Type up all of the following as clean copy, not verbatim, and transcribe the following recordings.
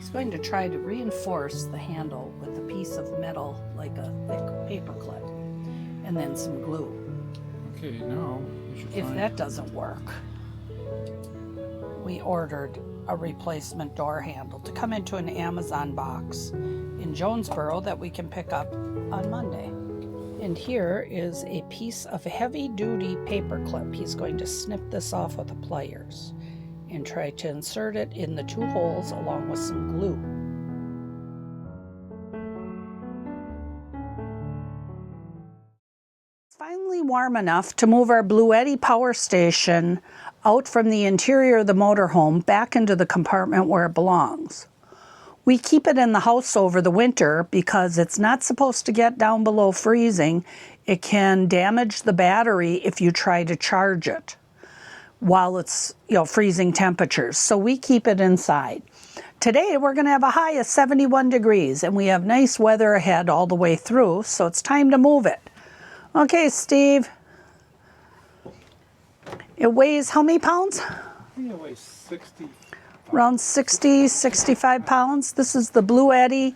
He's going to try to reinforce the handle with a piece of metal, like a thick paper clip, and then some glue. Okay, now we should If that doesn't work, we ordered a replacement door handle to come into an Amazon box in Jonesboro that we can pick up on Monday. And here is a piece of heavy-duty paper clip. He's going to snip this off with the pliers and try to insert it in the 2 holes along with some glue. It's finally warm enough to move our BLUETTI power station out from the interior of the motorhome back into the compartment where it belongs. We keep it in the house over the winter because it's not supposed to get down below freezing. It can damage the battery if you try to charge it while it's, freezing temperatures. So we keep it inside. Today we're going to have a high of 71 degrees and we have nice weather ahead all the way through, so it's time to move it. Okay, Steve. It weighs how many pounds? I think it weighs 60. Around 60, 65 pounds. This is the BLUETTI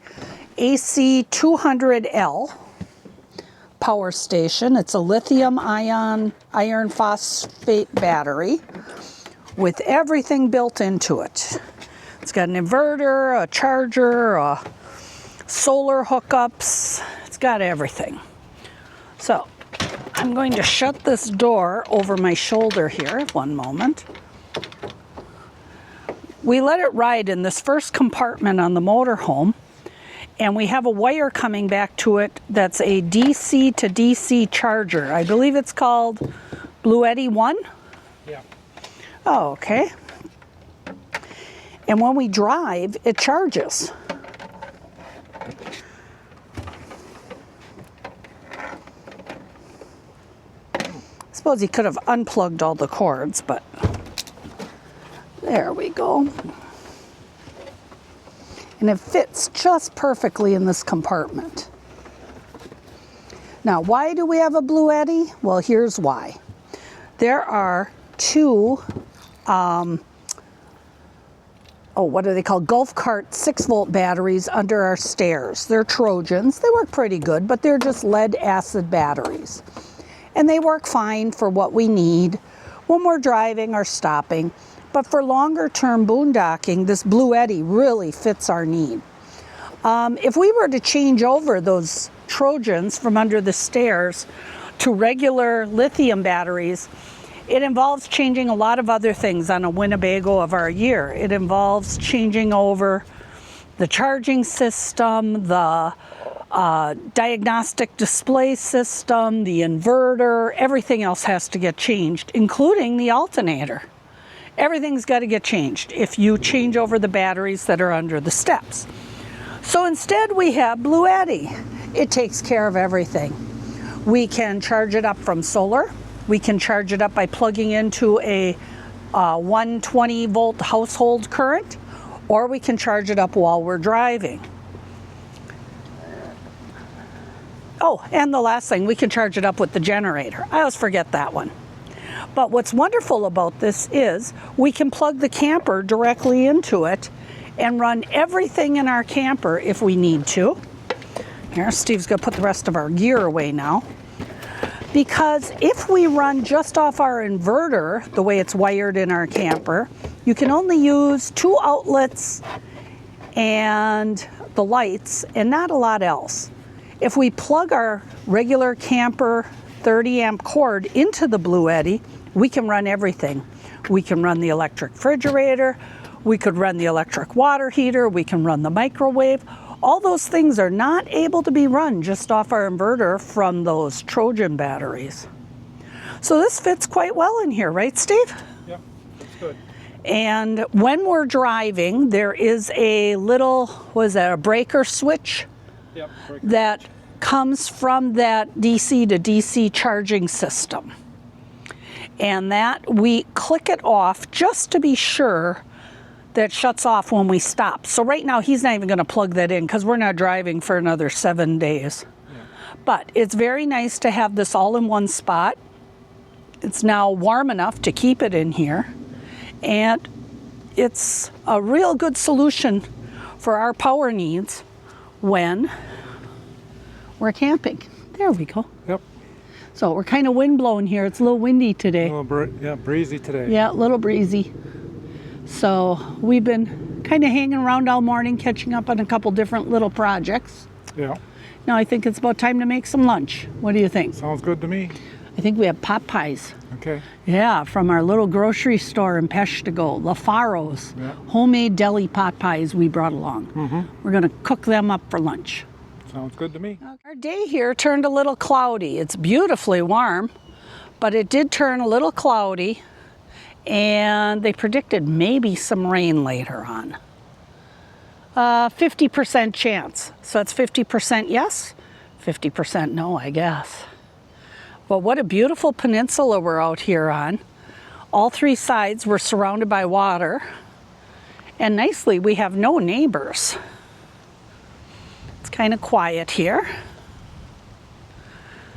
AC200L power station. It's a lithium-ion iron phosphate battery with everything built into it. It's got an inverter, a charger, solar hookups. It's got everything. So I'm going to shut this door over my shoulder here. One moment. We let it ride in this first compartment on the motorhome, and we have a wire coming back to it that's a DC to DC charger. I believe it's called BLUETTI 1? Yeah. Oh, okay. And when we drive, it charges. I suppose he could have unplugged all the cords, but there we go. And it fits just perfectly in this compartment. Now, why do we have a BLUETTI? Well, here's why. There are 2, what are they called? Golf cart 6-volt batteries under our stairs. They're Trojans. They work pretty good, but they're just lead acid batteries. And they work fine for what we need when we're driving or stopping. But for longer term boondocking, this BLUETTI really fits our need. If we were to change over those Trojans from under the stairs to regular lithium batteries, it involves changing a lot of other things on a Winnebago of our year. It involves changing over the charging system, the diagnostic display system, the inverter, everything else has to get changed, including the alternator. Everything's got to get changed if you change over the batteries that are under the steps. So instead we have BLUETTI. It takes care of everything. We can charge it up from solar. We can charge it up by plugging into a 120 volt household current, or we can charge it up while we're driving. Oh, and the last thing, we can charge it up with the generator. I always forget that one. But what's wonderful about this is we can plug the camper directly into it and run everything in our camper if we need to. Here, Steve's going to put the rest of our gear away now. Because if we run just off our inverter, the way it's wired in our camper, you can only use 2 outlets and the lights and not a lot else. If we plug our regular camper 30 amp cord into the BLUETTI, we can run everything. We can run the electric refrigerator, we could run the electric water heater, we can run the microwave. All those things are not able to be run just off our inverter from those Trojan batteries. So this fits quite well in here, right, Steve? Yeah, that's good. And when we're driving, there is a little, a breaker switch? Yep, that comes from that DC to DC charging system. And that we click it off just to be sure that shuts off when we stop. So right now he's not even going to plug that in because we're not driving for another 7 days. Yeah. But it's very nice to have this all in one spot. It's now warm enough to keep it in here. And it's a real good solution for our power needs when we're camping. There we go. Yep. So we're kind of wind blowing here. It's a little windy today. Yeah, breezy today. Yeah, a little breezy. So we've been kind of hanging around all morning, catching up on a couple different little projects. Yeah. Now I think it's about time to make some lunch. What do you think? Sounds good to me. I think we have pot pies. Okay. Yeah, from our little grocery store in Peshtigo, La Faro's. Yeah. Homemade deli pot pies we brought along. Mm-hmm. We're going to cook them up for lunch. Sounds good to me. Our day here turned a little cloudy. It's beautifully warm, but it did turn a little cloudy, and they predicted maybe some rain later on. 50% chance. So it's 50% yes, 50% no, I guess. But what a beautiful peninsula we're out here on. All three sides we're surrounded by water, and nicely we have no neighbors. It's kind of quiet here.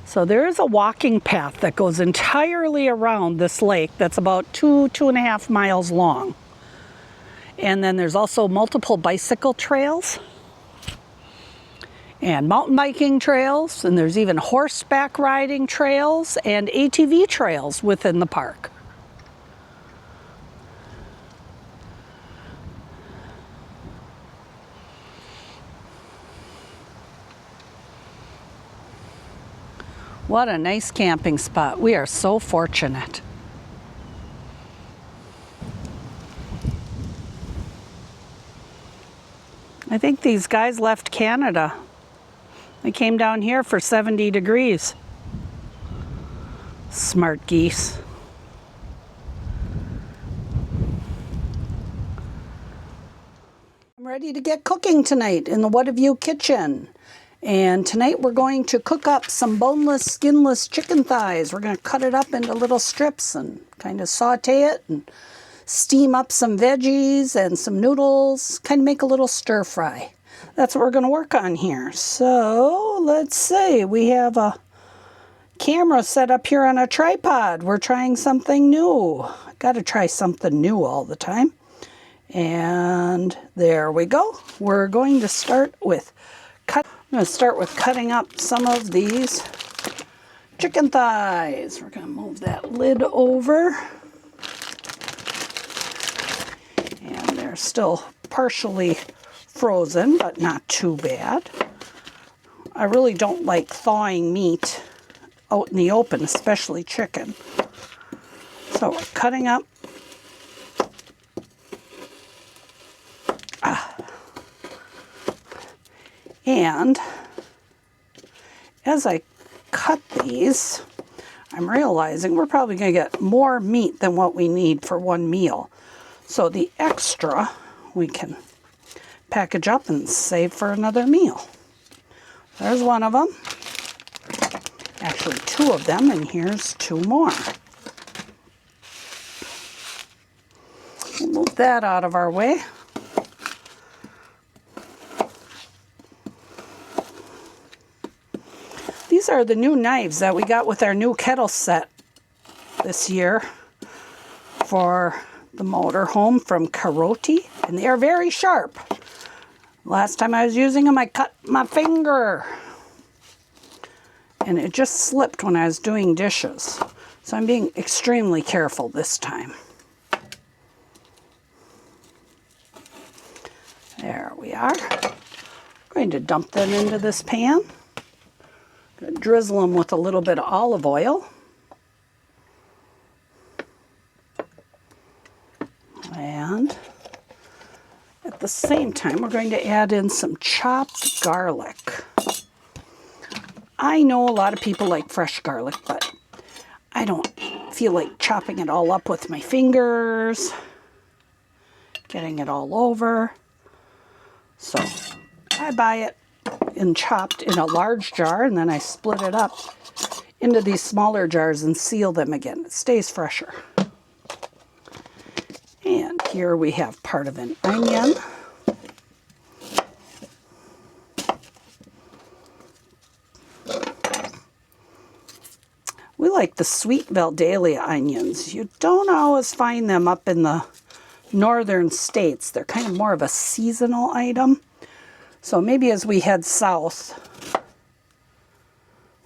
So there is a walking path that goes entirely around this lake that's about 2.5 miles long. And then there's also multiple bicycle trails and mountain biking trails, and there's even horseback riding trails and ATV trails within the park. What a nice camping spot. We are so fortunate. I think these guys left Canada. They came down here for 70 degrees. Smart geese. I'm ready to get cooking tonight in the What Have You kitchen. And tonight we're going to cook up some boneless, skinless chicken thighs. We're going to cut it up into little strips and kind of saute it and steam up some veggies and some noodles, kind of make a little stir fry. That's what we're going to work on here. So let's see, we have a camera set up here on a tripod. We're trying something new. Got to try something new all the time. And there we go. We're going to start with cutting up some of these chicken thighs. We're going to move that lid over. And they're still partially frozen, but not too bad. I really don't like thawing meat out in the open, especially chicken. So we're cutting up. And as I cut these, I'm realizing we're probably going to get more meat than what we need for one meal. So the extra we can package up and save for another meal. There's one of them. Actually, two of them, and here's two more. We'll move that out of our way. These are the new knives that we got with our new kettle set this year for the motorhome from Karoti, and they are very sharp. Last time I was using them, I cut my finger, and it just slipped when I was doing dishes. So I'm being extremely careful this time. There we are. I'm going to dump them into this pan. Going to drizzle them with a little bit of olive oil. And at the same time, we're going to add in some chopped garlic. I know a lot of people like fresh garlic, but I don't feel like chopping it all up with my fingers, getting it all over. So I buy it and chopped in a large jar, and then I split it up into these smaller jars and seal them again. It stays fresher. And here we have part of an onion. We like the sweet Valdalia onions. You don't always find them up in the northern states. They're kind of more of a seasonal item. So maybe as we head south,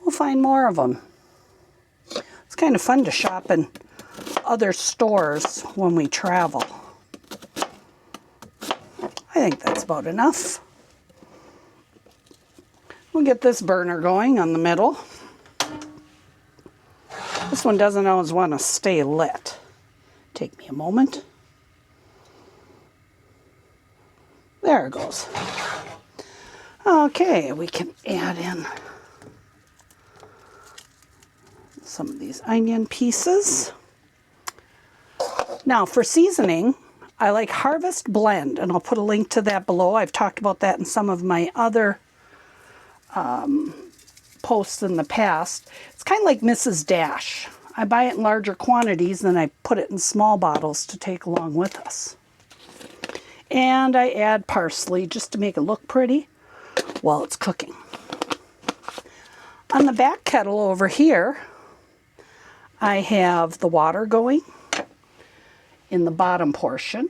we'll find more of them. It's kind of fun to shop in other stores when we travel. I think that's about enough. We'll get this burner going on the middle. This one doesn't always want to stay lit. Take me a moment. There it goes. Okay, we can add in some of these onion pieces. Now for seasoning, I like Harvest Blend, and I'll put a link to that below. I've talked about that in some of my other posts in the past. It's kind of like Mrs. Dash. I buy it in larger quantities, then I put it in small bottles to take along with us. And I add parsley just to make it look pretty while it's cooking. On the back kettle over here, I have the water going in the bottom portion,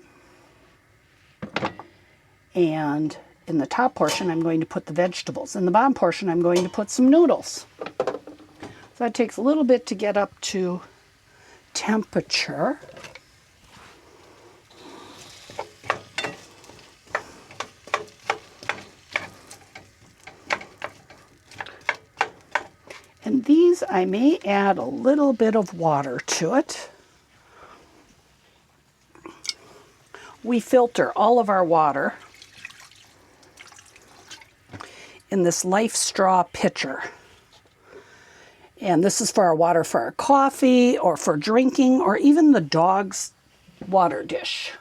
and in the top portion I'm going to put the vegetables. In the bottom portion I'm going to put some noodles. So that takes a little bit to get up to temperature. And these I may add a little bit of water to it. We filter all of our water in this LifeStraw pitcher. And this is for our water for our coffee or for drinking or even the dog's water dish.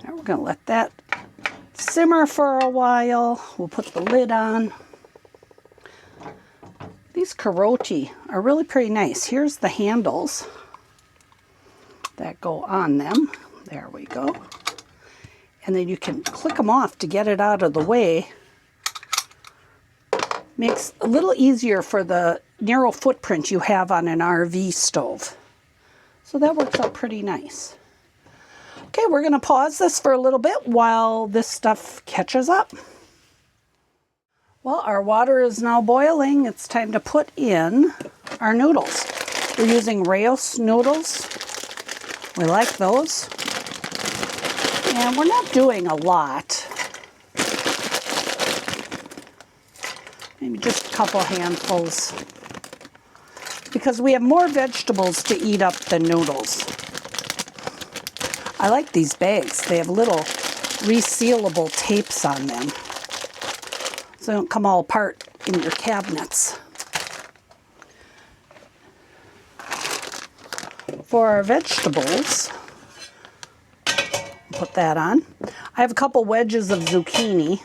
Now we're going to let that simmer for a while. We'll put the lid on. These karoti are really pretty nice. Here's the handles that go on them. There we go. And then you can click them off to get it out of the way. Makes it a little easier for the narrow footprint you have on an RV stove. So that works out pretty nice. Okay, we're going to pause this for a little bit while this stuff catches up. Well, our water is now boiling. It's time to put in our noodles. We're using Rayos noodles. We like those. And we're not doing a lot. Maybe just a couple handfuls. Because we have more vegetables to eat up than noodles. I like these bags. They have little resealable tapes on them, so they don't come all apart in your cabinets. For our vegetables, put that on. I have a couple wedges of zucchini.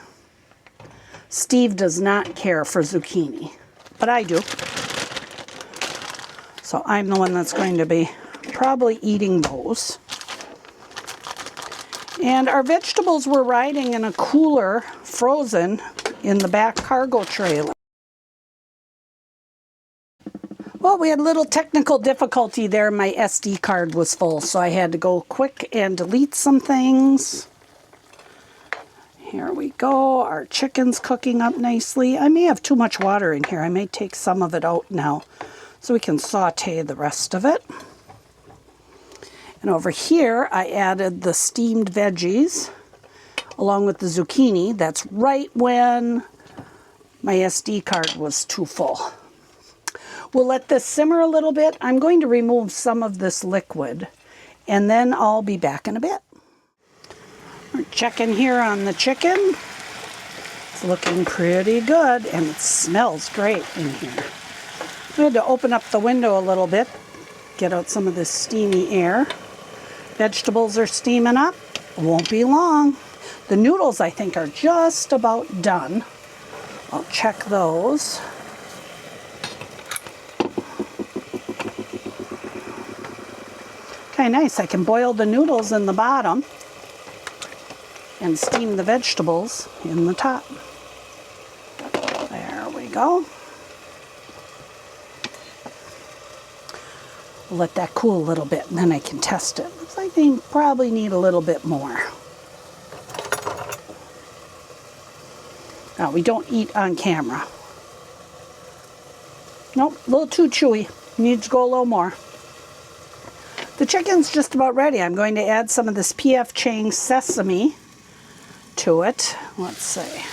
Steve does not care for zucchini, but I do. So I'm the one that's going to be probably eating those. And our vegetables were riding in a cooler, frozen, in the back cargo trailer. Well, we had a little technical difficulty there. My SD card was full, so I had to go quick and delete some things. Here we go. Our chicken's cooking up nicely. I may have too much water in here. I may take some of it out now so we can saute the rest of it. And over here, I added the steamed veggies along with the zucchini. That's right when my SD card was too full. We'll let this simmer a little bit. I'm going to remove some of this liquid, and then I'll be back in a bit. We're checking here on the chicken. It's looking pretty good, and it smells great in here. We had to open up the window a little bit, get out some of this steamy air. Vegetables are steaming up. Won't be long. The noodles, I think, are just about done. I'll check those. Okay, nice. I can boil the noodles in the bottom and steam the vegetables in the top. There we go. Let that cool a little bit, and then I can test it. Looks like they probably need a little bit more. Now, we don't eat on camera. Nope, a little too chewy. Needs to go a little more. The chicken's just about ready. I'm going to add some of this P.F. Chang sesame to it. Let's see.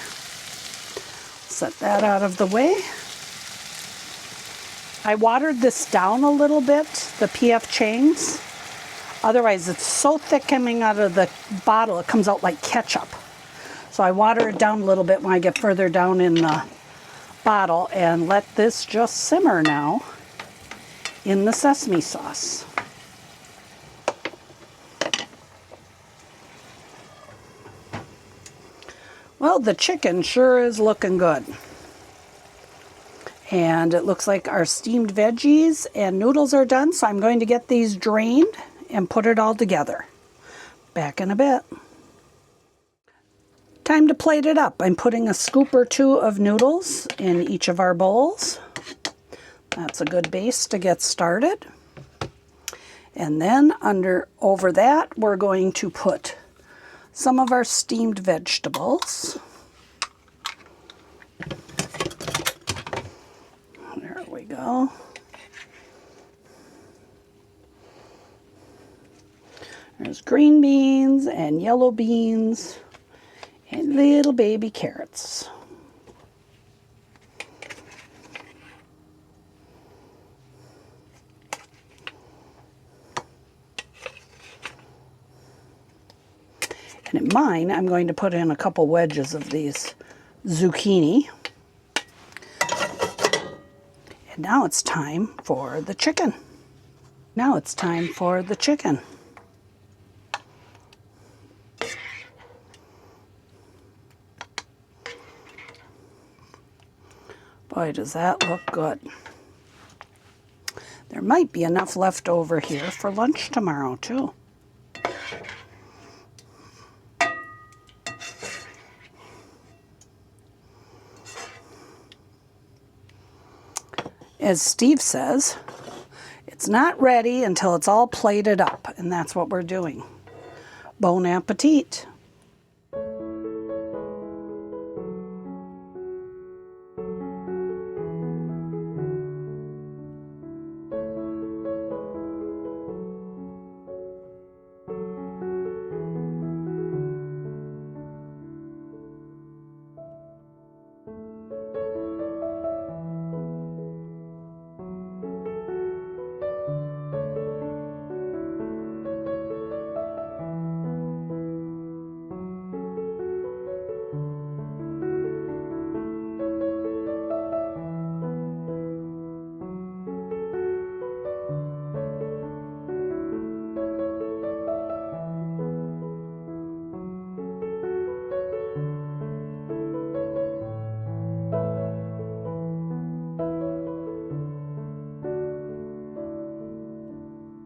Set that out of the way. I watered this down a little bit, the P.F. Chang's. Otherwise, it's so thick coming out of the bottle, it comes out like ketchup. So I water it down a little bit when I get further down in the bottle, and let this just simmer now in the sesame sauce. Well, the chicken sure is looking good. And it looks like our steamed veggies and noodles are done, so I'm going to get these drained and put it all together. Back in a bit. Time to plate it up. I'm putting a scoop or two of noodles in each of our bowls. That's a good base to get started. And then over that, we're going to put some of our steamed vegetables. There we go. There's green beans and yellow beans and little baby carrots. And in mine, I'm going to put in a couple wedges of these zucchini. And now it's time for the chicken. Now it's time for the chicken. Boy, does that look good. There might be enough left over here for lunch tomorrow, too. As Steve says, it's not ready until it's all plated up, and that's what we're doing. Bon appetit.